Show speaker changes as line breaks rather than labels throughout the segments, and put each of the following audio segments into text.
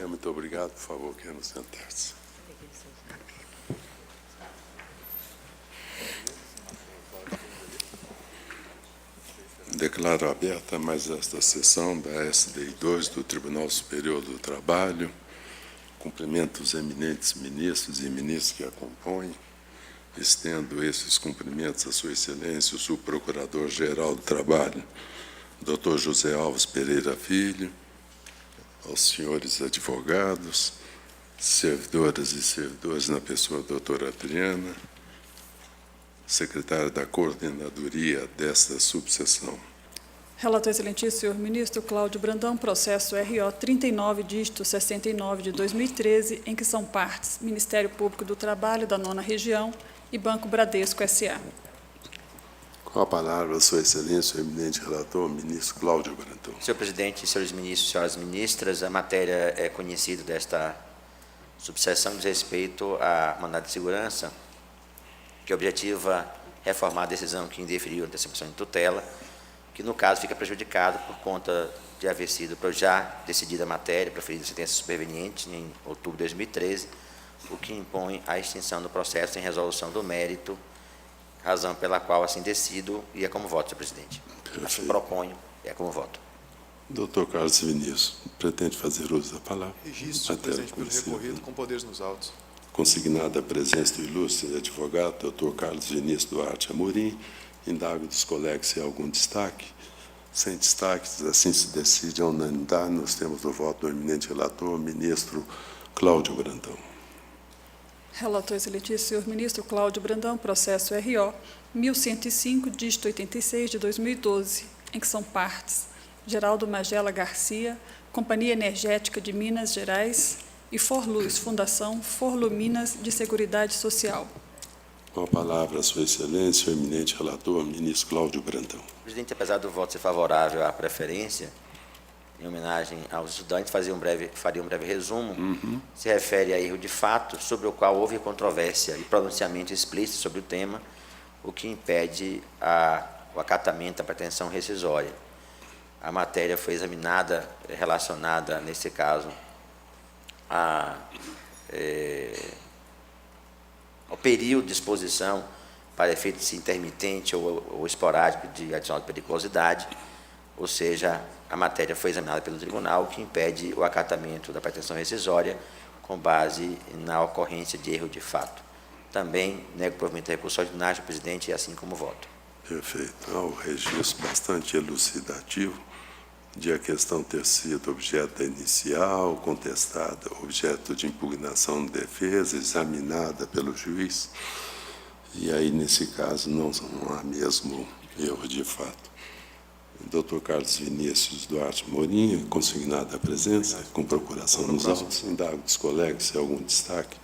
muito obrigado. Por favor, queiram sentar-se. Declaro aberta mais esta sessão da SDI 2 do Tribunal Superior do Trabalho. Cumprimento os eminentes ministros e ministros que a compõem. Estendo esses cumprimentos à Sua Excelência, o Subprocurador-Geral do Trabalho, Dr. José Alves Pereira Filho, aos senhores advogados, servidoras e servidores na pessoa da doutora Adriana, secretária da coordenadoria desta subseção.
Relator excelentíssimo, senhor ministro Cláudio Brandão, processo RO 39, dígito 69 de 2013, em que são partes Ministério Público do Trabalho da 9ª Região e Banco Bradesco S.A.
Com a palavra, a Sua Excelência, o eminente relator, ministro Cláudio Brandão.
Senhor presidente, senhores ministros, senhoras ministras, a matéria é conhecida desta subseção diz respeito a mandado de segurança, que objetiva reformar a decisão que indeferiu a antecipação de tutela, que no caso fica prejudicado por conta de haver sido já decidida a matéria, proferida sentença superveniente em outubro de 2013, o que impõe a extinção do processo em resolução do mérito, razão pela qual assim decido e é como voto, senhor presidente.
Perfeito.
Assim proponho e é como voto.
Doutor Carlos Vinícius, pretende fazer uso da palavra?
Registro, senhor presidente, pelo recorrido com poderes nos autos.
Consignada a presença do ilustre advogado, doutor Carlos Vinícius Duarte Amorim, indago dos colegas se há algum destaque. Sem destaques, assim se decide a unanimidade. Nós temos o voto do eminente relator, ministro Cláudio Brandão.
Relator excelentíssimo, senhor ministro Cláudio Brandão, processo RO 1105, dígito 86 de 2012, em que são partes Geraldo Magela Garcia, Companhia Energética de Minas Gerais e Forluz, Fundação Forluminas de Seguridade Social.
Com a palavra, a Sua Excelência, o eminente relator, ministro Cláudio Brandão.
Presidente, apesar do voto ser favorável à preferência, em homenagem aos estudantes, faria um breve resumo. Se refere a erro de fato, sobre o qual houve controvérsia e pronunciamento explícito sobre o tema, o que impede o acatamento da pretensão rescisória. A matéria foi examinada, relacionada, nesse caso, ao período de exposição para efeitos intermitente ou esporádico de adicional de periculosidade, ou seja, a matéria foi examinada pelo tribunal, o que impede o acatamento da pretensão rescisória com base na ocorrência de erro de fato. Também nego o provimento da recurso ordinário, senhor presidente, e assim como voto.
Perfeito. Há um registro bastante elucidativo de a questão ter sido objeto da inicial, contestada, objeto de impugnação de defesa, examinada pelo juiz. E aí, nesse caso, não há mesmo erro de fato. Doutor Carlos Vinícius Duarte Amorim, consignada a presença, com procuração nos autos, indago dos colegas se há algum destaque.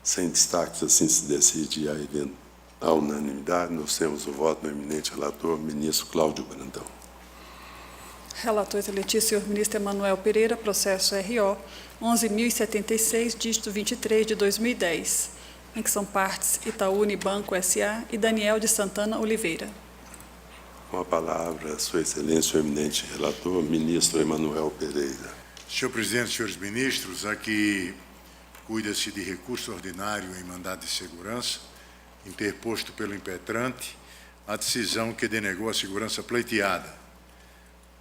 Sem destaques, assim se decide a unanimidade. Nós temos o voto do eminente relator, ministro Cláudio Brandão.
Relator excelentíssimo, senhor ministro Emanuel Pereira, processo RO 11.076, dígito 23 de 2010, em que são partes Itaú Unibanco S.A. e Daniel de Santana Oliveira.
Com a palavra, Sua Excelência, o eminente relator, ministro Emanuel Pereira.
Senhor presidente, senhores ministros, aqui cuida-se de recurso ordinário em mandado de segurança, interposto pelo impetrante, a decisão que denegou a segurança pleiteada.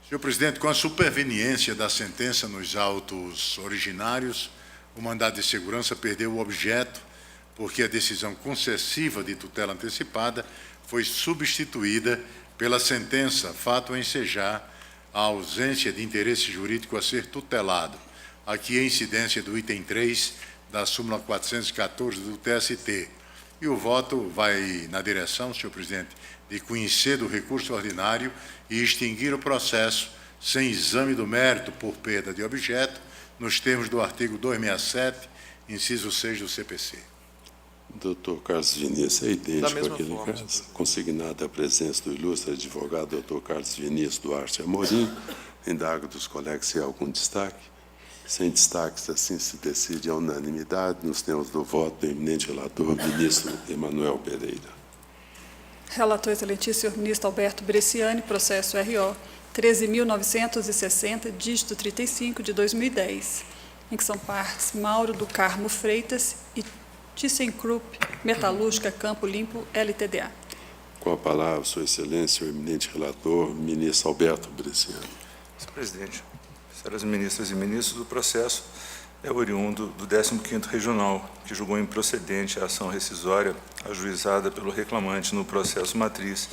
Senhor presidente, com a superveniência da sentença nos autos originários, o mandado de segurança perdeu o objeto, porque a decisão concessiva de tutela antecipada foi substituída pela sentença, fato a ensejar a ausência de interesse jurídico a ser tutelado. Aqui a incidência do item 3 da súmula 414 do TST. E o voto vai na direção, senhor presidente, de conhecer do recurso ordinário e extinguir o processo sem exame do mérito por perda de objeto, nos termos do artigo 267, inciso 6 do CPC.
Doutor Carlos Vinícius, é idêntico àquele caso. Consignada a presença do ilustre advogado, doutor Carlos Vinícius Duarte Amorim, indago dos colegas se há algum destaque. Sem destaques, assim se decide a unanimidade. Nós temos do voto do eminente relator, ministro Emanuel Pereira.
Relator excelentíssimo, senhor ministro Alberto Bresciani, processo RO 13.960, dígito 35 de 2010, em que são partes Mauro do Carmo Freitas e ThyssenKrupp Metalúrgica Campo Limpo LTDA.
Com a palavra, Sua Excelência, o eminente relator, ministro Alberto Bresciani.
Senhor presidente, senhoras ministras e ministros, o processo é oriundo do 15º Regional, que julgou improcedente a ação rescisória ajuizada pelo reclamante no processo matriz,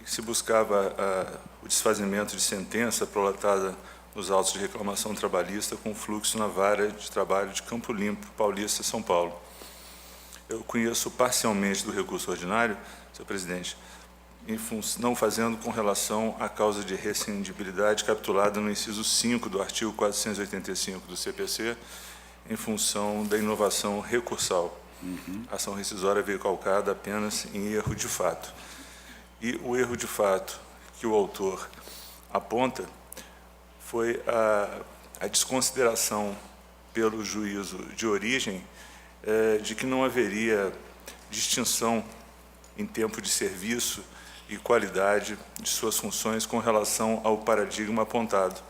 e que se buscava o desfazimento de sentença prolatada nos autos de reclamação trabalhista com fluxo na vara de trabalho de Campo Limpo, Paulista, São Paulo. Eu conheço parcialmente do recurso ordinário, senhor presidente, não fazendo com relação à causa de rescindibilidade capitulada no inciso 5 do artigo 485 do CPC, em função da inovação recursal. A ação rescisória veio calcada apenas em erro de fato. E o erro de fato que o autor aponta foi a desconsideração pelo juízo de origem de que não haveria distinção em tempo de serviço e qualidade de suas funções com relação ao paradigma apontado.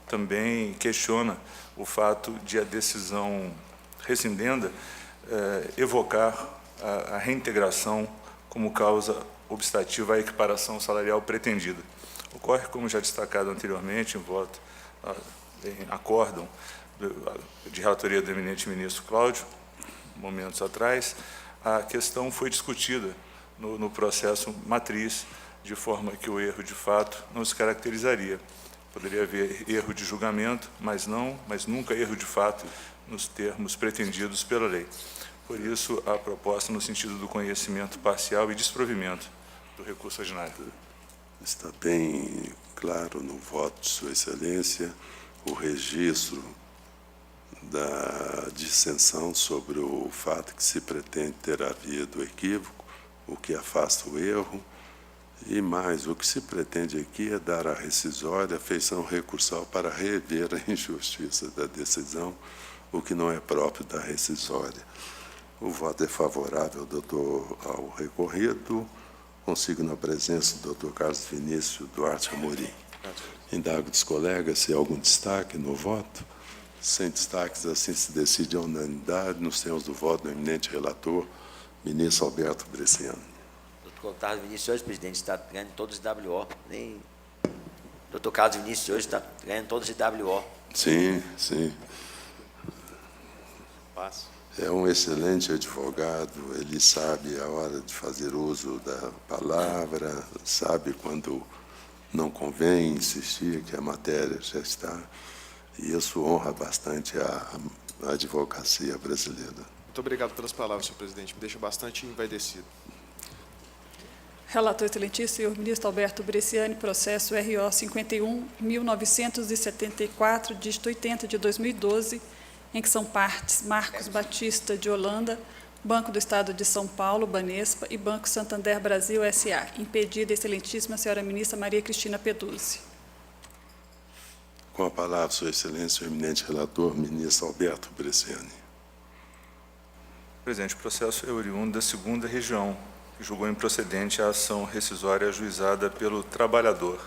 Também questiona o fato de a decisão rescindenda evocar a reintegração como causa obstativa à equiparação salarial pretendida. Ocorre, como já destacado anteriormente, em voto, em acórdão de relatoria do eminente ministro Cláudio, momentos atrás, a questão foi discutida no processo matriz, de forma que o erro de fato não se caracterizaria. Poderia haver erro de julgamento, mas nunca erro de fato nos termos pretendidos pela lei. Por isso, a proposta no sentido do conhecimento parcial e desprovimento do recurso ordinário.
Está bem claro no voto de Sua Excelência o registro da dissensão sobre o fato que se pretende ter havido equívoco, o que afasta o erro, e mais, o que se pretende aqui é dar à rescisória a feição recursal para rever a injustiça da decisão, o que não é próprio da rescisória. O voto é favorável, ao recorrido. Consigo na presença do Dr. Carlos Vinícius Duarte Amorim. Indago dos colegas se há algum destaque no voto. Sem destaques, assim se decide a unanimidade nos termos do voto do eminente relator, ministro Alberto Bresciani.
Dr. Carlos Vinícius hoje, presidente, está ganhando todos os WO. Dr. Carlos Vinícius hoje está ganhando todos os WO.
Sim, sim.
Passo.
É um excelente advogado, ele sabe a hora de fazer uso da palavra, sabe quando não convém insistir que a matéria já está, e isso honra bastante a advocacia brasileira.
Muito obrigado pelas palavras, senhor presidente. Me deixa bastante envaidecido.
Relator excelentíssimo, senhor ministro Alberto Bresciani, processo RO 51.1974, dígito 80 de 2012, em que são partes Marcos Batista de Holanda, Banco do Estado de São Paulo, Banespa, e Banco Santander Brasil S.A. Impedida, excelentíssima senhora ministra Maria Cristina Peduzzi.
Com a palavra, Sua Excelência, o eminente relator, ministro Alberto Bresciani.
Presidente, o processo é oriundo da 2ª Região, que julgou improcedente a ação rescisória ajuizada pelo trabalhador.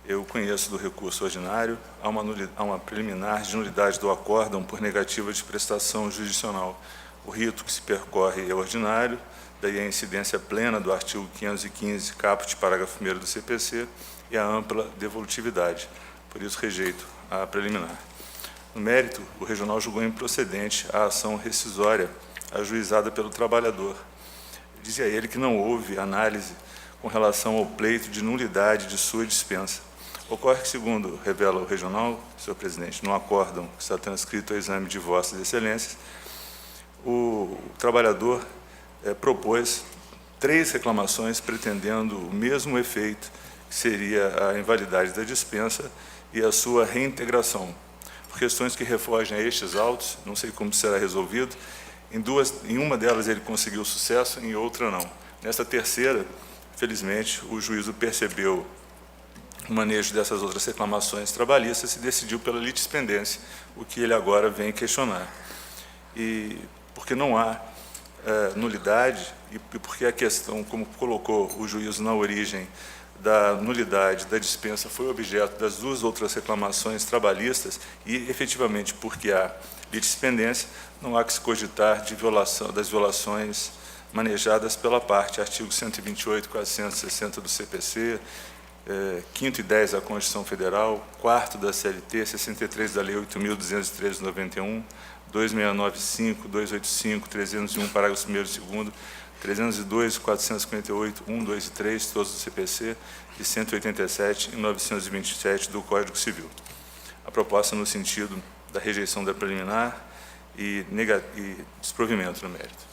Eu conheço do recurso ordinário, há uma preliminar de nulidade do acórdão por negativa de prestação jurisdicional. O rito que se percorre é ordinário, daí a incidência plena do artigo 515, caput, parágrafo 1º do CPC, e a ampla devolutividade. Por isso, rejeito a preliminar. No mérito, o regional julgou improcedente a ação rescisória ajuizada pelo trabalhador. Dizia ele que não houve análise com relação ao pleito de nulidade de sua dispensa. Ocorre que, segundo revela o regional, senhor presidente, no acórdão que está transcrito ao exame de vossas excelências, o trabalhador propôs 3 reclamações pretendendo o mesmo efeito, que seria a invalidade da dispensa e a sua reintegração. Por questões que refogem a estes autos, não sei como será resolvido, em uma delas ele conseguiu sucesso, em outra não. Nesta terceira, felizmente, o juízo percebeu o manejo dessas outras reclamações trabalhistas e decidiu pela litispendência, o que ele agora vem questionar. E porque não há nulidade e porque a questão, como colocou o juízo na origem da nulidade da dispensa foi objeto das duas outras reclamações trabalhistas e, efetivamente, porque há litispendência, não há que se cogitar das violações manejadas pela parte, artigo 128, 460 do CPC, 5º e 10 da Constituição Federal, 4º da CLT, 63 da Lei 8.213 de 91, 2695, 285, 301, parágrafo 1º e 2º, 302, 458, 1, 2 e 3, todos do CPC, e 187 e 927 do Código Civil. A proposta no sentido da rejeição da preliminar e desprovimento no mérito.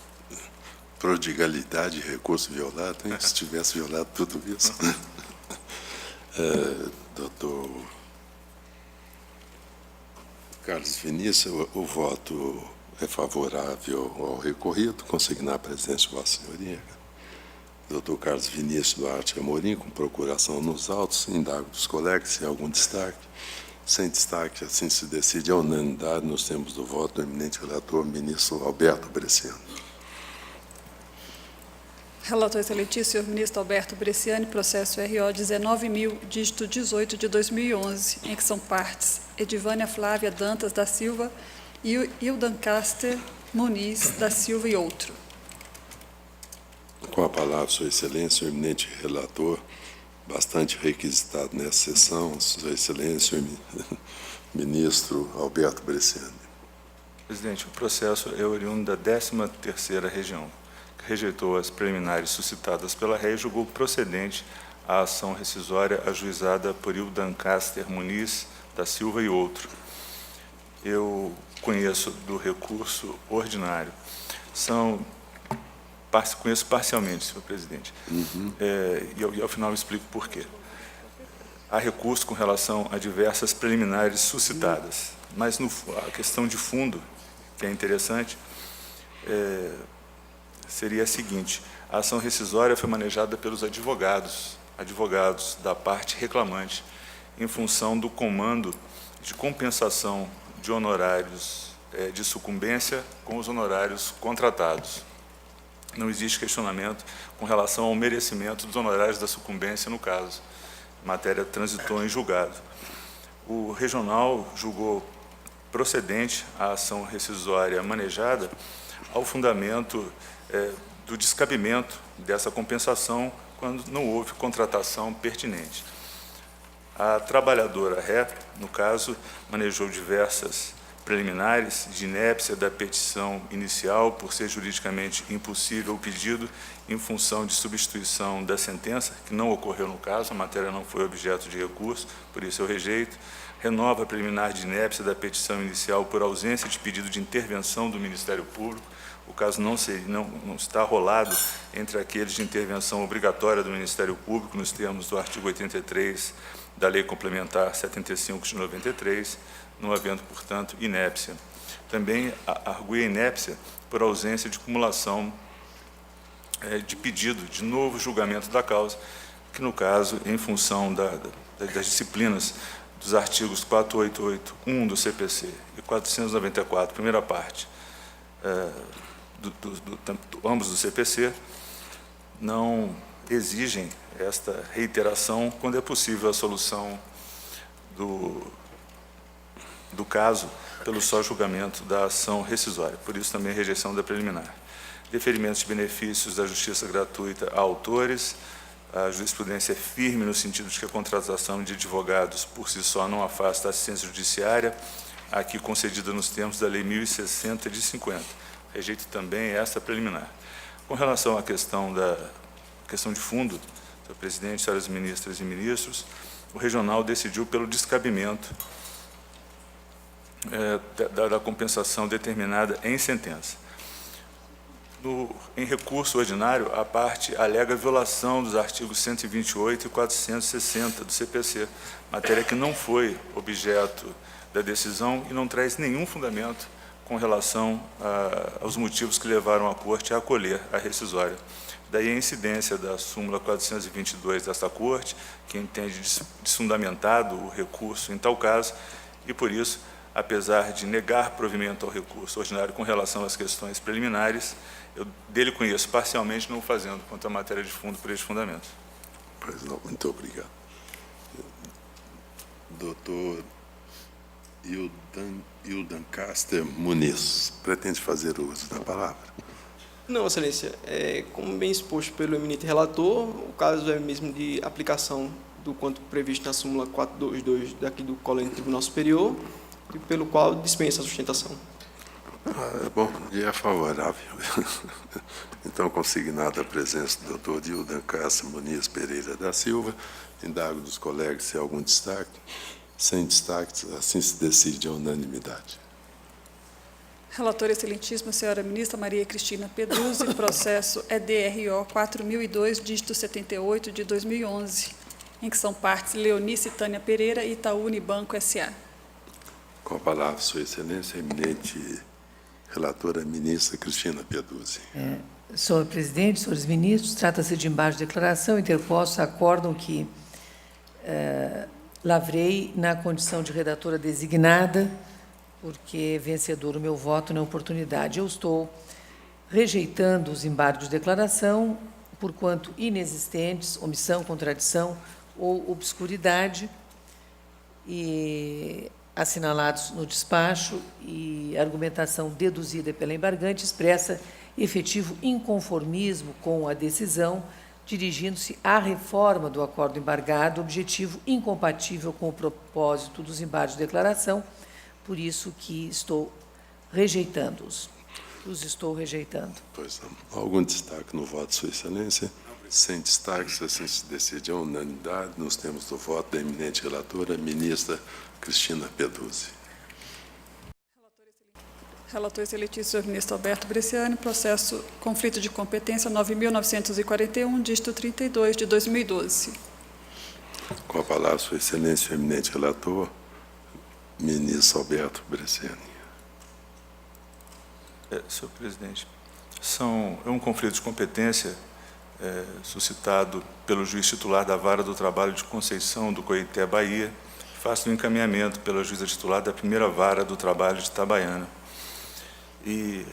Prodigalidade de recurso violado, hein? Se tivesse violado tudo isso. Doutor Carlos Vinícius, o voto é favorável ao recorrido, consignar a presidência de Vossa Senhoria. Doutor Carlos Vinícius Duarte Amorim, com procuração nos autos, indago dos colegas se há algum destaque. Sem destaque, assim se decide a unanimidade nos termos do voto do eminente relator, ministro Alberto Bresciani.
Relator excelentíssimo, senhor ministro Alberto Bresciani, processo RO 19.000, dígito 18 de 2011, em que são partes Edivânia Flávia Dantas da Silva e Ildancaster Muniz da Silva e outro.
Com a palavra, Sua Excelência, o eminente relator, bastante requisitado nessa sessão, Sua Excelência, o ministro Alberto Bresciani.
Presidente, o processo é oriundo da 13ª Região, que rejeitou as preliminares suscitadas pela REI e julgou procedente a ação rescisória ajuizada por Ildancaster Muniz da Silva e outro. Eu conheço do recurso ordinário. Conheço parcialmente, senhor presidente. E ao final eu explico por quê. Há recurso com relação a diversas preliminares suscitadas, mas a questão de fundo, que é interessante, seria a seguinte: a ação rescisória foi manejada pelos advogados da parte reclamante, em função do comando de compensação de honorários de sucumbência com os honorários contratados. Não existe questionamento com relação ao merecimento dos honorários da sucumbência no caso. A matéria transitou em julgado. O regional julgou procedente a ação rescisória manejada ao fundamento do descabimento dessa compensação quando não houve contratação pertinente. A trabalhadora ré, no caso, manejou diversas preliminares de inépcia da petição inicial por ser juridicamente impossível o pedido em função de substituição da sentença, que não ocorreu no caso, a matéria não foi objeto de recurso, por isso eu rejeito. Renova a preliminar de inépcia da petição inicial por ausência de pedido de intervenção do Ministério Público. O caso não está rolado entre aqueles de intervenção obrigatória do Ministério Público, nos termos do artigo 83 da Lei Complementar 75 de 93, não havendo, portanto, inépcia. Também argui a inépcia por ausência de cumulação de pedido de novo julgamento da causa, que, no caso, em função das disciplinas dos artigos 488.1 do CPC e 494, primeira parte, ambos do CPC, não exigem esta reiteração quando é possível a solução do caso pelo só julgamento da ação rescisória. Por isso, também a rejeição da preliminar. Deferimentos de benefícios da justiça gratuita a autores. A jurisprudência é firme no sentido de que a contratação de advogados por si só não afasta a assistência judiciária, aqui concedida nos termos da Lei 1060 de 50. Rejeito também esta preliminar. Com relação à questão de fundo, senhor presidente, senhoras ministras e ministros, o regional decidiu pelo descabimento da compensação determinada em sentença. Em recurso ordinário, a parte alega violação dos artigos 128 e 460 do CPC, matéria que não foi objeto da decisão e não traz nenhum fundamento com relação aos motivos que levaram a Corte a acolher a rescisória. Daí a incidência da súmula 422 desta Corte, que entende desfundamentado o recurso em tal caso, e por isso, apesar de negar provimento ao recurso ordinário com relação às questões preliminares, eu dele conheço parcialmente, não fazendo quanto à matéria de fundo por este fundamento.
Pois não, muito obrigado. Doutor Hildan Caster Muniz, pretende fazer uso da palavra?
Não, Excelência. Como bem exposto pelo eminente relator, o caso é mesmo de aplicação do quanto previsto na súmula 422 daqui do Colégio do Tribunal Superior, e pelo qual dispensa a sustentação.
Bom, e é favorável. Então, consignada a presença do doutor Hildan Caster Muniz Pereira da Silva, indago dos colegas se há algum destaque. Sem destaques, assim se decide a unanimidade.
Relatora excelentíssima, senhora ministra Maria Cristina Pedruzzi, processo EDRO 4002, dígito 78, de 2011, em que são partes Leonice Tânia Pereira e Itaú Unibanco S.A.
Com a palavra, sua excelência, a eminente relatora ministra Cristina Pedruzzi.
Senhor presidente, senhores ministros, trata-se de embaixo de declaração, interpostos acórdão que lavrei na condição de redatora designada, porque vencedor o meu voto na oportunidade. Eu estou rejeitando os embargos de declaração, porquanto inexistentes, omissão, contradição ou obscuridade, e assinalados no despacho, e argumentação deduzida pela embargante expressa efetivo inconformismo com a decisão, dirigindo-se à reforma do acordo embargado, objetivo incompatível com o propósito dos embargos de declaração, por isso que estou rejeitando-os. Os estou rejeitando.
Pois não. Algum destaque no voto, sua excelência? Sem destaques, assim se decide a unanimidade. Nos temos do voto da eminente relatora, ministra Cristina Pedruzzi.
Relator excelentíssimo, senhor ministro Alberto Bresciani, processo conflito de competência 9.941, dígito 32, de 2012.
Com a palavra, sua excelência, o eminente relator, ministro Alberto Bresciani.
Senhor presidente, é um conflito de competência suscitado pelo juiz titular da Vara do Trabalho de Conceição do Coité, Bahia, faço o encaminhamento pela juíza titular da primeira Vara do Trabalho de Itabaiana. E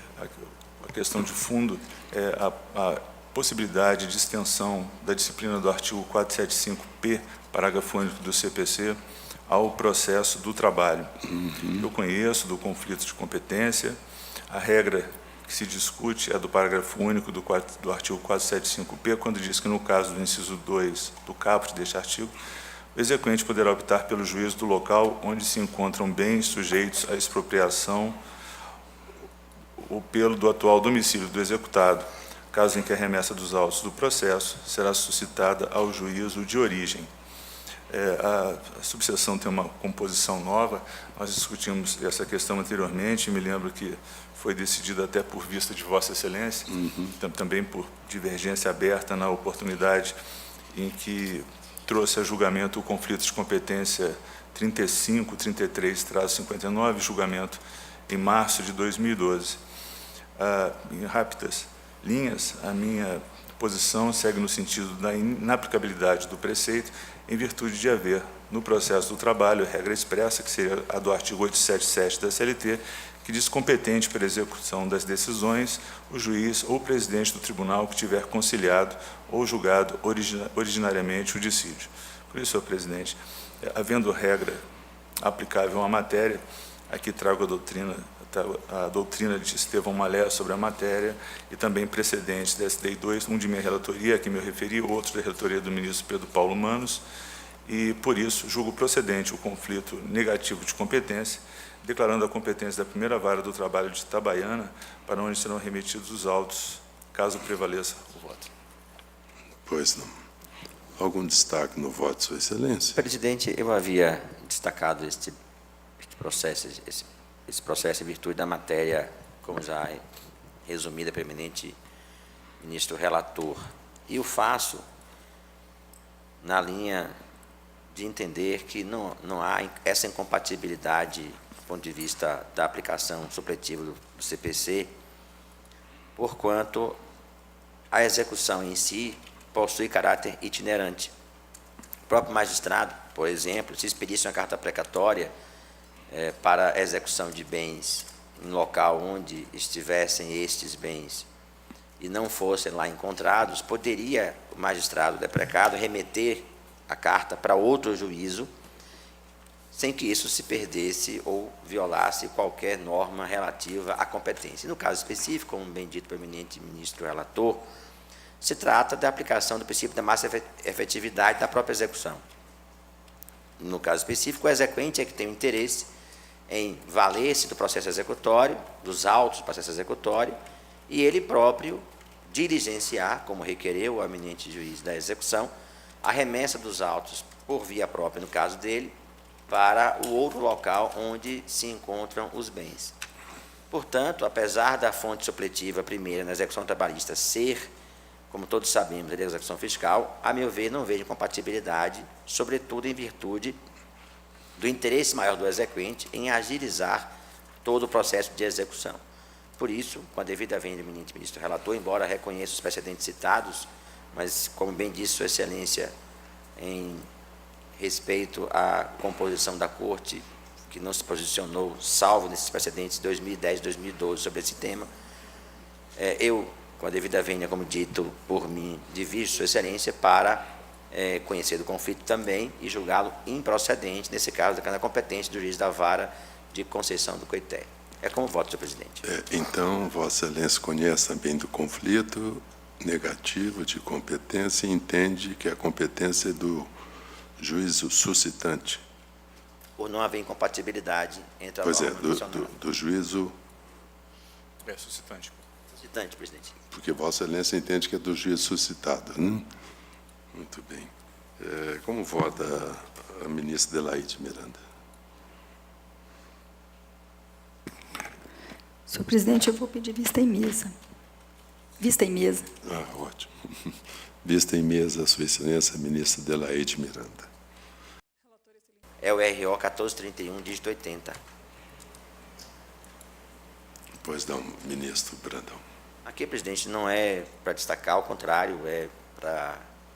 a questão de fundo é a possibilidade de extensão da disciplina do artigo 475-P, parágrafo único do CPC, ao processo do trabalho. Eu conheço do conflito de competência, a regra que se discute é do parágrafo único do artigo 475-P, quando diz que, no caso do inciso 2 do caput deste artigo, o exequente poderá optar pelo juízo do local onde se encontram bens sujeitos à expropriação ou pelo do atual domicílio do executado, caso em que a remessa dos autos do processo será suscitada ao juízo de origem. A subseção tem uma composição nova, nós discutimos essa questão anteriormente, me lembro que foi decidido até por vista de Vossa Excelência, também por divergência aberta na oportunidade em que trouxe a julgamento o conflito de competência 3533-59, julgamento em março de 2012. Em rápidas linhas, a minha posição segue no sentido da inaplicabilidade do preceito, em virtude de haver, no processo do trabalho, regra expressa, que seria a do artigo 877 da CLT, que diz competente para a execução das decisões o juiz ou o presidente do tribunal que tiver conciliado ou julgado originariamente o dissídio. Por isso, senhor presidente, havendo regra aplicável à matéria, aqui trago a doutrina de Estevão Malé sobre a matéria e também precedentes da SDI 2, um de minha relatoria, a que me referi, outro da relatoria do ministro Pedro Paulo Manos, e, por isso, julgo procedente o conflito negativo de competência, declarando a competência da primeira Vara do Trabalho de Itabaiana, para onde serão remetidos os autos, caso prevaleça o voto.
Pois não. Algum destaque no voto, sua excelência?
Presidente, eu havia destacado este processo em virtude da matéria, como já é resumida pelo eminente ministro relator. E o faço na linha de entender que não há essa incompatibilidade do ponto de vista da aplicação supletiva do CPC, porquanto a execução em si possui caráter itinerante. O próprio magistrado, por exemplo, se expedisse uma carta precatória para a execução de bens em local onde estivessem estes bens e não fossem lá encontrados, o magistrado deprecado remeter a carta para outro juízo, sem que isso se perdesse ou violasse qualquer norma relativa à competência. No caso específico, como bem dito pelo eminente ministro relator, se trata da aplicação do princípio da máxima efetividade da própria execução. No caso específico, o exequente é que tem o interesse em valer-se do processo executório, dos autos do processo executório, e ele próprio diligenciar, como requereu o eminente juiz da execução, a remessa dos autos por via própria, no caso dele, para o outro local onde se encontram os bens. Portanto, apesar da fonte supletiva primeira na execução trabalhista ser, como todos sabemos, a execução fiscal, a meu ver, não vejo incompatibilidade, sobretudo em virtude do interesse maior do exequente em agilizar todo o processo de execução. Por isso, com a devida vênia do eminente ministro relator, embora reconheça os precedentes citados, mas, como bem disse Sua Excelência, em respeito à composição da Corte, que não se posicionou, salvo nesses precedentes de 2010 e 2012 sobre esse tema, eu, com a devida vênia, como dito por mim, divijo Sua Excelência para conhecer do conflito também e julgá-lo improcedente, nesse caso, da competência do juiz da vara de Conceição do Coité. É como voto, senhor presidente.
Então, Vossa Excelência conhece também do conflito negativo de competência e entende que a competência é do juízo suscitante.
Por não haver incompatibilidade entre a
Pois
norma nacional.
do juízo
Suscitante.
Suscitante, presidente.
porque Vossa Excelência entende que é do juízo suscitado. Muito bem. Como vota a ministra Adelaide Miranda?
Senhor presidente, eu vou pedir vista em mesa. Vista em mesa.
Ótimo. Vista em mesa, Sua Excelência, a ministra Adelaide Miranda.
É o RO 1431, dígito 80.
Pois não, ministro Brandão.
Aqui, presidente, não é para destacar, ao contrário,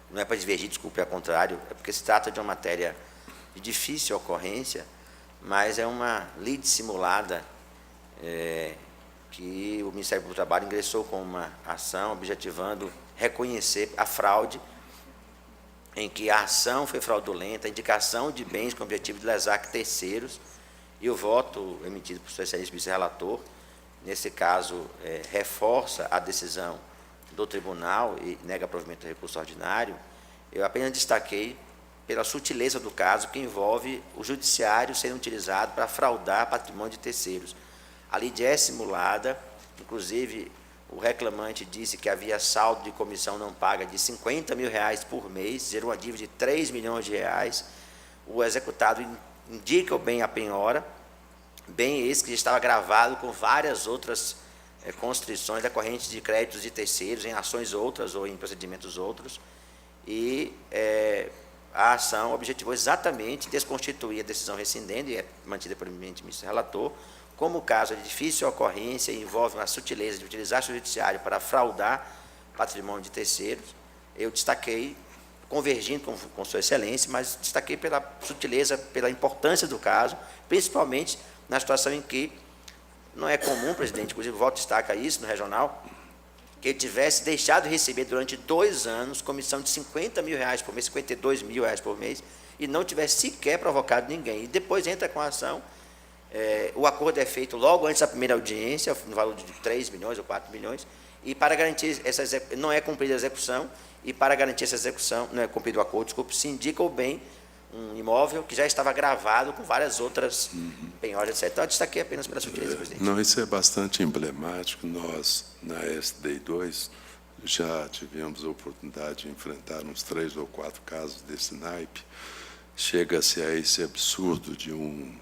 não é para divergir, desculpe, ao contrário, é porque se trata de uma matéria de difícil ocorrência, mas é uma lide simulada que o Ministério Público do Trabalho ingressou com uma ação objetivando reconhecer a fraude, em que a ação foi fraudulenta, a indicação de bens com o objetivo de lesar terceiros, e o voto emitido por Sua Excelência vice-relator, nesse caso, reforça a decisão do tribunal e nega provimento do recurso ordinário. Eu apenas destaquei pela sutileza do caso, que envolve o judiciário sendo utilizado para fraudar patrimônio de terceiros. A lide é simulada, inclusive o reclamante disse que havia saldo de comissão não paga de R$50 mil por mês, gerou uma dívida de R$3 milhões. O executado indica o bem à penhora, bem esse que estava gravado com várias outras constrições decorrentes de créditos de terceiros em ações outras ou em procedimentos outros, e a ação objetivou exatamente desconstituir a decisão rescindente, e é mantida pelo eminente ministro relator. Como o caso é de difícil ocorrência e envolve uma sutileza de utilizar o judiciário para fraudar patrimônio de terceiros, eu destaquei, convergindo com Sua Excelência, mas destaquei pela sutileza, pela importância do caso, principalmente na situação em que não é comum, presidente, inclusive o voto destaca isso no regional, que ele tivesse deixado de receber durante 2 anos comissão de R$50 mil por mês, R$52 mil por mês, e não tivesse sequer provocado ninguém. E depois entra com a ação. O acordo é feito logo antes da primeira audiência, no valor de 3 milhões ou 4 milhões, e para garantir não é cumprida a execução, e para garantir essa execução, não é cumprido o acordo, desculpe, se indica o bem, um imóvel que já estava gravado com várias outras penhoras, etc. Então, eu destaquei apenas pela sutileza, presidente.
Não, isso é bastante emblemático. Nós, na SDI 2, já tivemos a oportunidade de enfrentar uns 3 ou 4 casos desse naipe. Chega-se a esse absurdo de um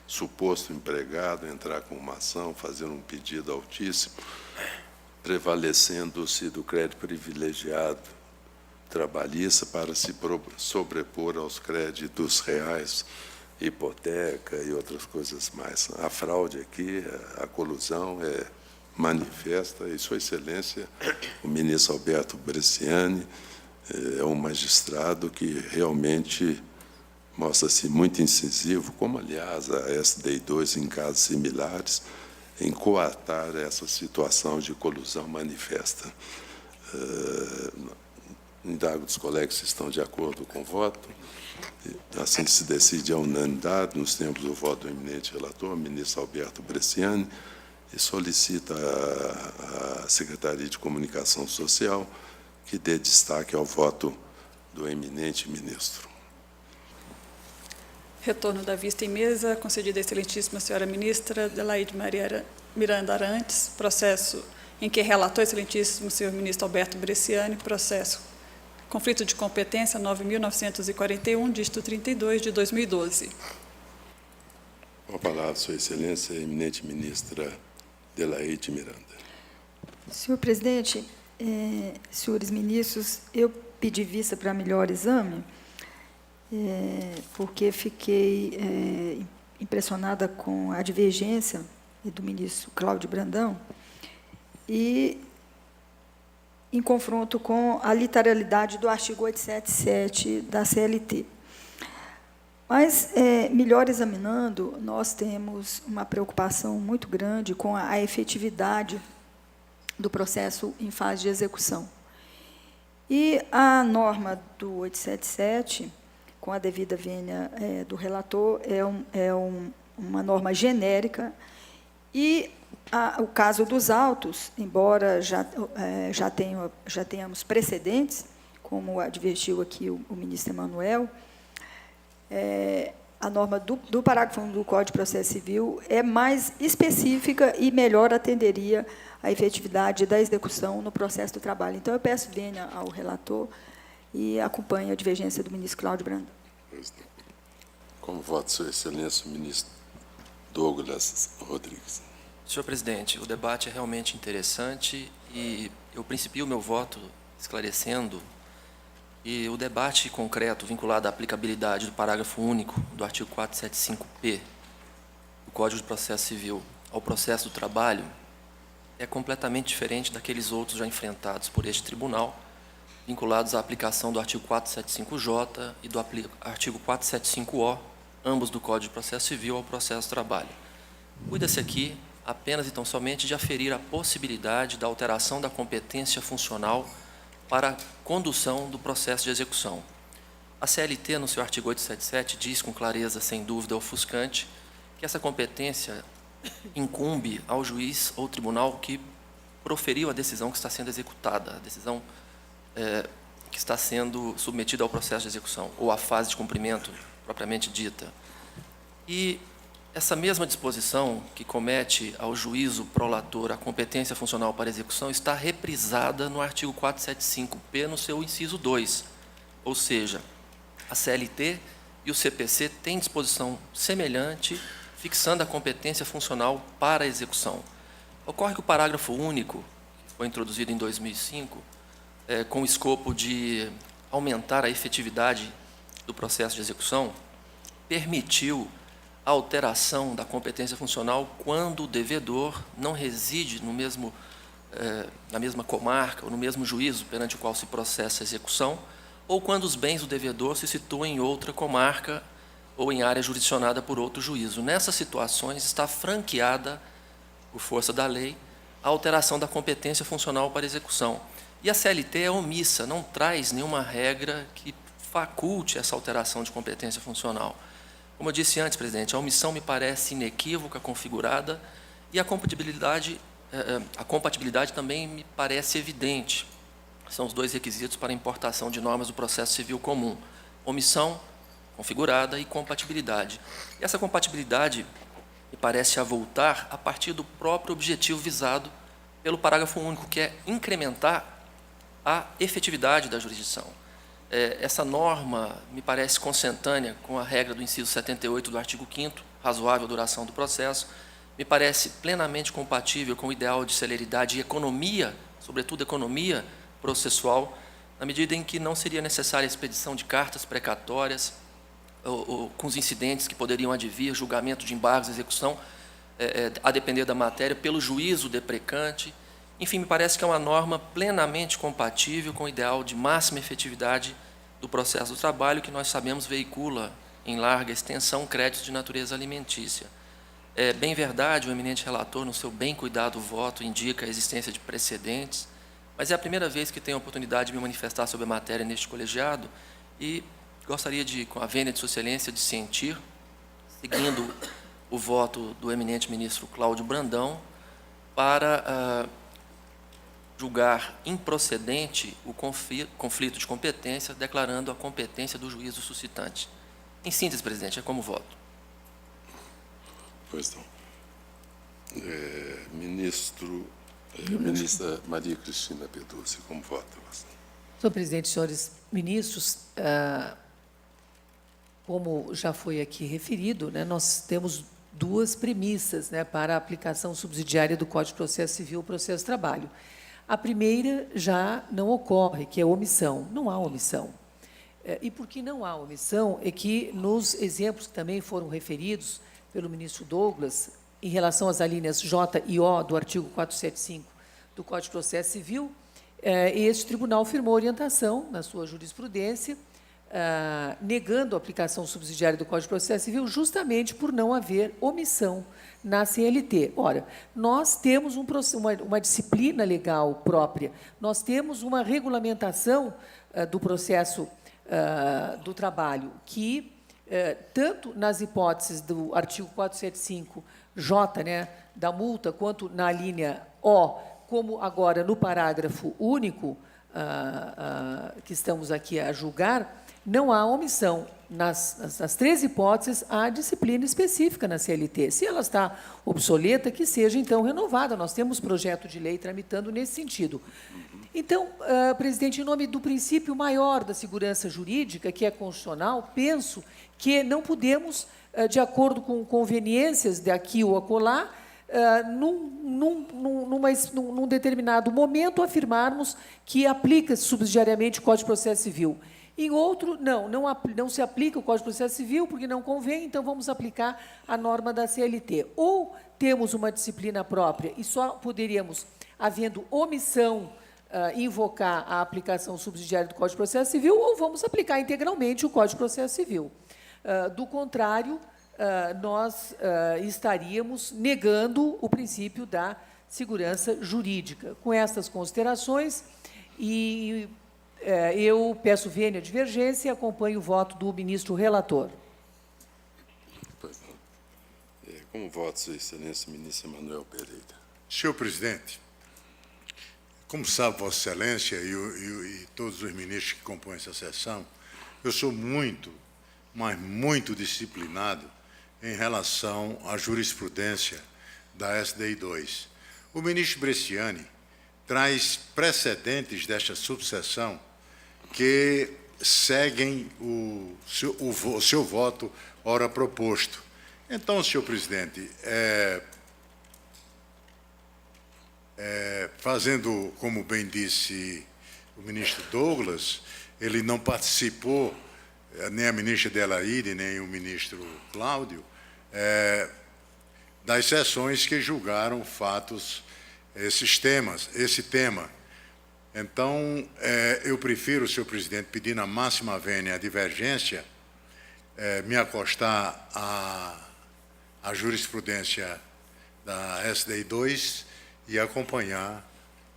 suposto empregado entrar com uma ação, fazer um pedido altíssimo, prevalecendo-se do crédito privilegiado trabalhista para se sobrepor aos créditos reais, hipoteca e outras coisas mais. A fraude aqui, a colusão é manifesta, e Sua Excelência, o ministro Alberto Bresciani, é um magistrado que realmente mostra-se muito incisivo, como, aliás, a SDI 2, em casos similares, em coatar essa situação de colusão manifesta. Indago dos colegas se estão de acordo com o voto. Assim se decide a unanimidade, nos termos do voto do eminente relator, ministro Alberto Bresciani, e solicita à Secretaria de Comunicação Social que dê destaque ao voto do eminente ministro.
Retorno da vista em mesa, concedida à excelentíssima senhora ministra Adelaide Maria Miranda Arantes, processo em que relator excelentíssimo senhor ministro Alberto Bresciani, processo conflito de competência 9.941, dígito 32, de 2012.
Com a palavra, sua excelência, a eminente ministra Adelaide Miranda.
Senhor presidente, senhores ministros, eu pedi vista para melhor exame, porque fiquei impressionada com a divergência do ministro Cláudio Brandão e em confronto com a literalidade do artigo 877 da CLT. Mas, melhor examinando, nós temos uma preocupação muito grande com a efetividade do processo em fase de execução. E a norma do 877, com a devida vênia do relator, uma norma genérica e o caso dos autos, embora já tenhamos precedentes, como advertiu aqui o ministro Emanuel, a norma do parágrafo 1 do Código de Processo Civil é mais específica e melhor atenderia à efetividade da execução no processo do trabalho. Então, eu peço vênia ao relator e acompanhe a divergência do ministro Cláudio Brandão.
Como voto, sua excelência, o ministro Douglas Rodrigues.
Senhor presidente, o debate é realmente interessante e eu principio o meu voto esclarecendo que o debate concreto vinculado à aplicabilidade do parágrafo único do artigo 475-P do Código de Processo Civil ao processo do trabalho é completamente diferente daqueles outros já enfrentados por este tribunal, vinculados à aplicação do artigo 475-J e do artigo 475-O, ambos do Código de Processo Civil, ao processo do trabalho. Cuida-se aqui apenas e tão somente de aferir a possibilidade da alteração da competência funcional para a condução do processo de execução. A CLT, no seu artigo 877, diz com clareza, sem dúvida ofuscante, que essa competência incumbe ao juiz ou tribunal que proferiu a decisão que está sendo executada, a decisão que está sendo submetida ao processo de execução, ou à fase de cumprimento propriamente dita. E essa mesma disposição que comete ao juízo prolator a competência funcional para execução está reprisada no artigo 475-P, no seu inciso 2. Ou seja, a CLT e o CPC têm disposição semelhante, fixando a competência funcional para a execução. Ocorre que o parágrafo único, que foi introduzido em 2005, com o escopo de aumentar a efetividade do processo de execução, permitiu a alteração da competência funcional quando o devedor não reside na mesma comarca ou no mesmo juízo perante o qual se processa a execução, ou quando os bens do devedor se situam em outra comarca ou em área jurisdicionada por outro juízo. Nessas situações está franqueada, por força da lei, a alteração da competência funcional para execução. E a CLT é omissa, não traz nenhuma regra que faculte essa alteração de competência funcional. Como eu disse antes, presidente, a omissão me parece inequívoca, configurada, e a compatibilidade também me parece evidente. São os dois requisitos para a importação de normas do processo civil comum: omissão configurada e compatibilidade. E essa compatibilidade me parece avultar a partir do próprio objetivo visado pelo parágrafo único, que é incrementar a efetividade da jurisdição. Essa norma me parece consentânea com a regra do inciso 78 do artigo 5º, razoável duração do processo, me parece plenamente compatível com o ideal de celeridade e economia, sobretudo economia processual, na medida em que não seria necessária a expedição de cartas precatórias, ou com os incidentes que poderiam advir, julgamento de embargos, execução, a depender da matéria, pelo juízo deprecante. Enfim, me parece que é uma norma plenamente compatível com o ideal de máxima efetividade do processo do trabalho, que nós sabemos veicula, em larga extensão, créditos de natureza alimentícia. É bem verdade, o eminente relator, no seu bem cuidado voto, indica a existência de precedentes mas é a primeira vez que tenho a oportunidade de me manifestar sobre a matéria neste colegiado e gostaria de, com a vênia de Sua Excelência, de sentir, seguindo o voto do eminente ministro Cláudio Brandão, para julgar improcedente o conflito de competência, declarando a competência do juízo suscitante. Em síntese, presidente, é como voto.
Pois não. Ministra Maria Cristina Peduzzi, como vota?
Senhor presidente, senhores ministros, como já foi aqui referido, né, nós temos duas premissas, né, para a aplicação subsidiária do Código de Processo Civil ao processo de trabalho. A primeira já não ocorre, que é a omissão. Não há omissão. E por que não há omissão é que, nos exemplos que também foram referidos pelo ministro Douglas, em relação às alíneas J e O do artigo 475 do Código de Processo Civil, este tribunal firmou orientação na sua jurisprudência, negando a aplicação subsidiária do Código de Processo Civil justamente por não haver omissão na CLT. Ora, nós temos uma disciplina legal própria, nós temos uma regulamentação do processo do trabalho que, tanto nas hipóteses do artigo 475J, né, da multa, quanto na linha O, como agora no parágrafo único que estamos aqui a julgar, não há omissão. Nas três hipóteses, há disciplina específica na CLT. Se ela está obsoleta, que seja, então, renovada. Nós temos projeto de lei tramitando nesse sentido. Então, presidente, em nome do princípio maior da segurança jurídica, que é constitucional, penso que não podemos, de acordo com conveniências de aqui ou acolá, num determinado momento, afirmarmos que aplica-se subsidiariamente o Código de Processo Civil. Em outro, não se aplica o Código de Processo Civil, porque não convém, então vamos aplicar a norma da CLT. Ou temos uma disciplina própria e só poderíamos, havendo omissão, invocar a aplicação subsidiária do Código de Processo Civil, ou vamos aplicar integralmente o Código de Processo Civil. Do contrário, nós estaríamos negando o princípio da segurança jurídica. Com estas considerações, eu peço vênia de divergência e acompanho o voto do ministro relator.
Pois não. Como vota, Sua Excelência, ministro Emanuel Pereira?
Senhor presidente, como sabe Vossa Excelência e todos os ministros que compõem essa sessão, eu sou muito, mas muito disciplinado em relação à jurisprudência da SDI 2. O ministro Bresciani traz precedentes desta subseção que seguem o seu voto ora proposto. Então, senhor presidente, fazendo, como bem disse o ministro Douglas, ele não participou, nem a ministra Adelaide, nem o ministro Cláudio, das sessões que julgaram fatos, esse tema. Então, eu prefiro, senhor presidente, pedir na máxima vênia a divergência, me acostar à jurisprudência da SDI 2 e acompanhar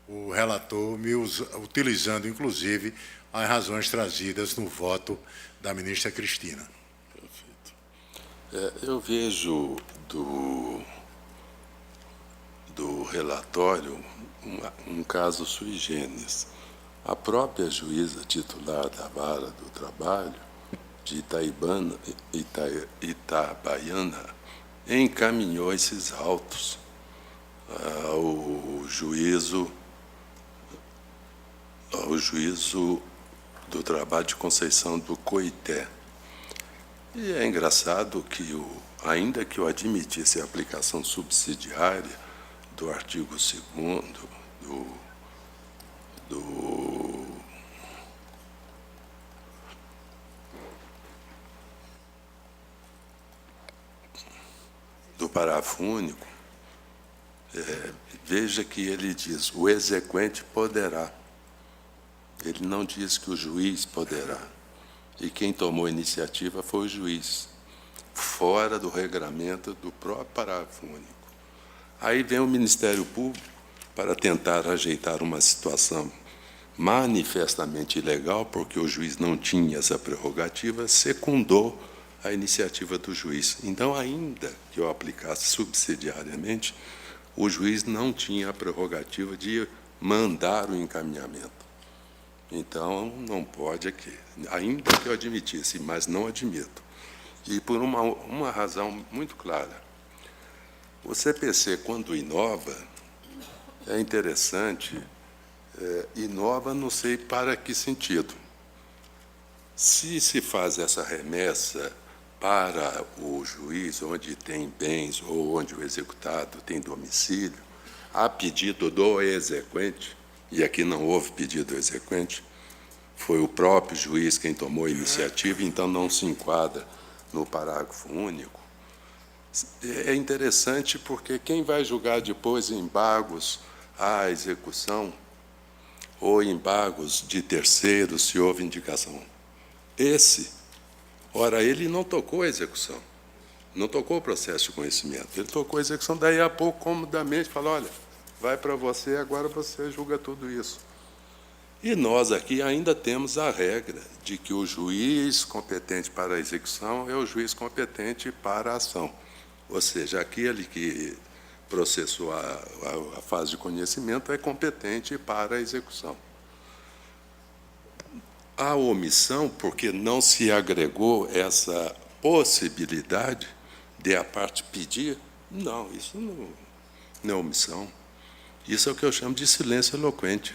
o relator, utilizando, inclusive, as razões trazidas no voto da ministra Cristina.
Perfeito. Eu vejo do relatório um caso sui generis. A própria juíza titular da Vara do Trabalho de Itabaiana encaminhou esses autos ao juízo do trabalho de Conceição do Coité. E é engraçado que, ainda que eu admitisse a aplicação subsidiária do artigo 2º do parágrafo único, veja que ele diz: o exequente poderá. Ele não diz que o juiz poderá. E quem tomou a iniciativa foi o juiz, fora do regramento do próprio parágrafo único. Aí vem o Ministério Público para tentar ajeitar uma situação manifestamente ilegal, porque o juiz não tinha essa prerrogativa, secundou a iniciativa do juiz. Então, ainda que eu aplicasse subsidiariamente, o juiz não tinha a prerrogativa de mandar o encaminhamento. Então, não pode aqui, ainda que eu admitisse, mas não admito. E por uma razão muito clara. O CPC, quando inova, é interessante, inova não sei para que sentido. Se se faz essa remessa para o juiz, onde tem bens ou onde o executado tem domicílio, a pedido do exequente, e aqui não houve pedido do exequente, foi o próprio juiz quem tomou a iniciativa, então não se enquadra no parágrafo único. É interessante porque quem vai julgar depois embargos à execução ou embargos de terceiros, se houve indicação? Ora, ele não tocou a execução, não tocou o processo de conhecimento, ele tocou a execução, daí a pouco, comodamente, fala, olha, vai para você, agora você julga tudo isso. E nós aqui ainda temos a regra de que o juiz competente para a execução é o juiz competente para a ação. Ou seja, aquele que processou a fase de conhecimento é competente para a execução. A omissão, porque não se agregou essa possibilidade de a parte pedir, não, isso não é omissão. Isso é o que eu chamo de silêncio eloquente.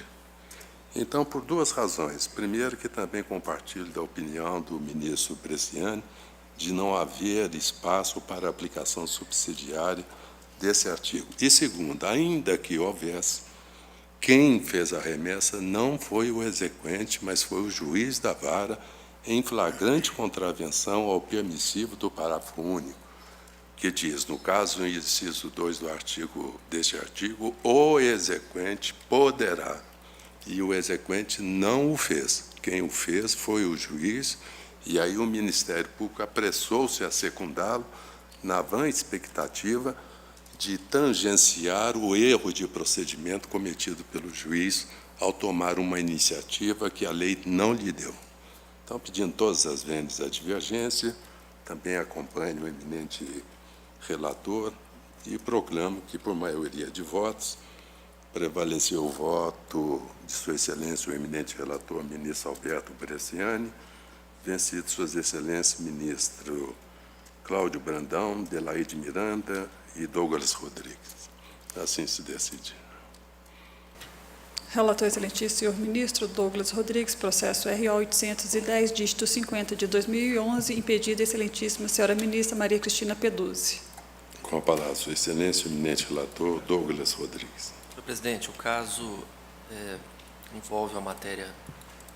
Então, por duas razões. Primeiro, que também compartilho da opinião do ministro Bresciani de não haver espaço para aplicação subsidiária desse artigo. E segundo, ainda que houvesse, quem fez a remessa não foi o exequente, mas foi o juiz da vara em flagrante contravenção ao permissivo do parágrafo único, que diz, no caso, no inciso 2 deste artigo, o exequente poderá, e o exequente não o fez. Quem o fez foi o juiz, e aí o Ministério Público apressou-se a secundá-lo na vã expectativa de tangenciar o erro de procedimento cometido pelo juiz ao tomar uma iniciativa que a lei não lhe deu. Então, pedindo todas as vezes a divergência, também acompanho o eminente relator e proclamo que, por maioria de votos, prevaleceu o voto de Sua Excelência, o eminente relator, ministro Alberto Bresciani, vencido Suas Excelências, ministro Cláudio Brandão, Delaide Miranda e Douglas Rodrigues. Assim se decide.
Relator excelentíssimo, senhor ministro Douglas Rodrigues, processo RO 810, dígito 50 de 2011, impedida excelentíssima senhora ministra Maria Cristina Peduzzi.
Com a palavra, Sua Excelência, o eminente relator Douglas Rodrigues.
Senhor presidente, o caso envolve uma matéria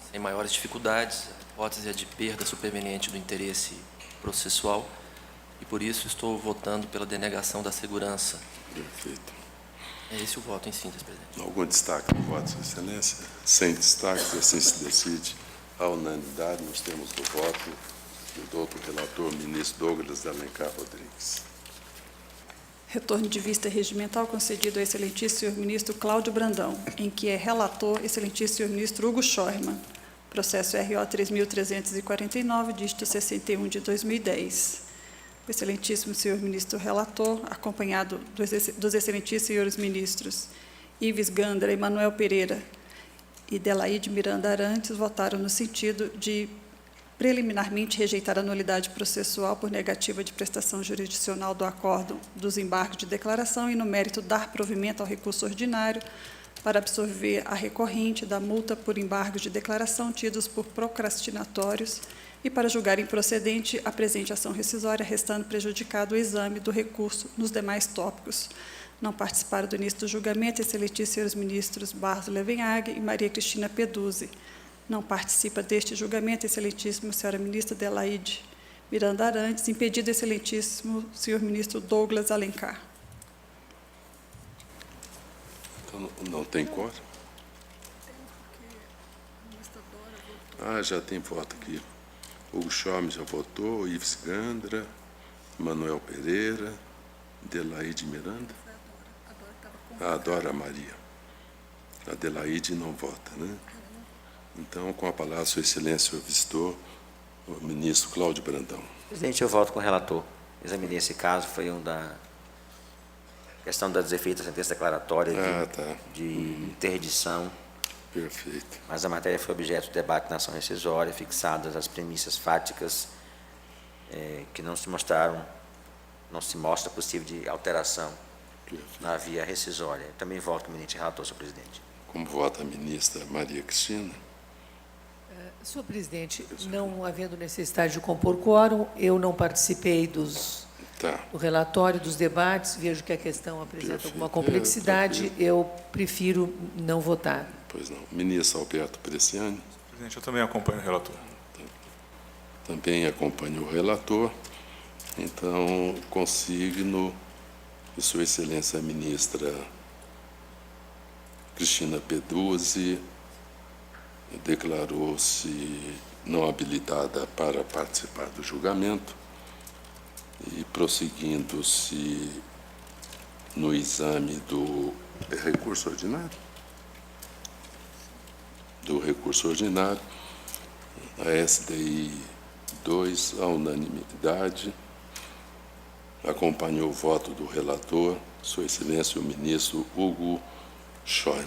sem maiores dificuldades, a hipótese é de perda superveniente do interesse processual, e por isso estou votando pela denegação da segurança.
Perfeito.
É esse o voto em síntese, presidente.
Algum destaque no voto, Sua Excelência? Sem destaques, assim se decide. À unanimidade, nós temos o voto do doutor relator, ministro Douglas Alencar Rodrigues.
Retorno de vista regimental concedido ao excelentíssimo senhor ministro Cláudio Brandão, em que é relator excelentíssimo senhor ministro Hugo Scheuermann. Processo RO 3.349, dígito 61 de 2010. O excelentíssimo senhor ministro relator, acompanhado dos excelentíssimos senhores ministros Ives Gandra, Emanuel Pereira e Delaide Miranda Arantes, votaram no sentido de preliminarmente rejeitar a nulidade processual por negativa de prestação jurisdicional do acórdão dos embargos de declaração e, no mérito, dar provimento ao recurso ordinário para absorver a recorrente da multa por embargos de declaração tidos por procrastinatórios e para julgar improcedente a presente ação rescisória, restando prejudicado o exame do recurso nos demais tópicos. Não participaram do início do julgamento, excelentíssimos senhores ministros Barros Levenhag e Maria Cristina Peduzzi. Não participa deste julgamento, excelentíssima senhora ministra Delaide Miranda Arantes, impedido excelentíssimo senhor ministro Douglas Alencar.
Então, não tem quórum? Ah, já tem voto aqui. Hugo Scheuermann já votou, Ives Gandra, Manuel Pereira, Delaide Miranda. A Dora Maria. Adelaide não vota, né? Então, com a palavra, Sua Excelência, o visitor, o ministro Cláudio Brandão.
Presidente, eu voto com o relator. Examinei esse caso, foi da questão da desefeita sentença declaratória de interdição.
Perfeito.
Mas a matéria foi objeto de debate na ação rescisória, fixadas as premissas fáticas que não se mostra possível de alteração na via rescisória. Também voto com o eminente relator, senhor presidente.
Como vota a ministra Maria Cristina?
Senhor presidente, não havendo necessidade de compor quórum, eu não participei do relatório, dos debates, vejo que a questão apresenta alguma complexidade, eu prefiro não votar.
Pois não. Ministro Alberto Bresciani?
Presidente, eu também acompanho o relator.
Também acompanho o relator. Então, consigno que Sua Excelência a ministra Cristina Peduzzi declarou-se não habilitada para participar do julgamento e, prosseguindo-se no exame do recurso ordinário, a SDI 2, a unanimidade, acompanhou o voto do relator, Sua Excelência o ministro Hugo Scheumann.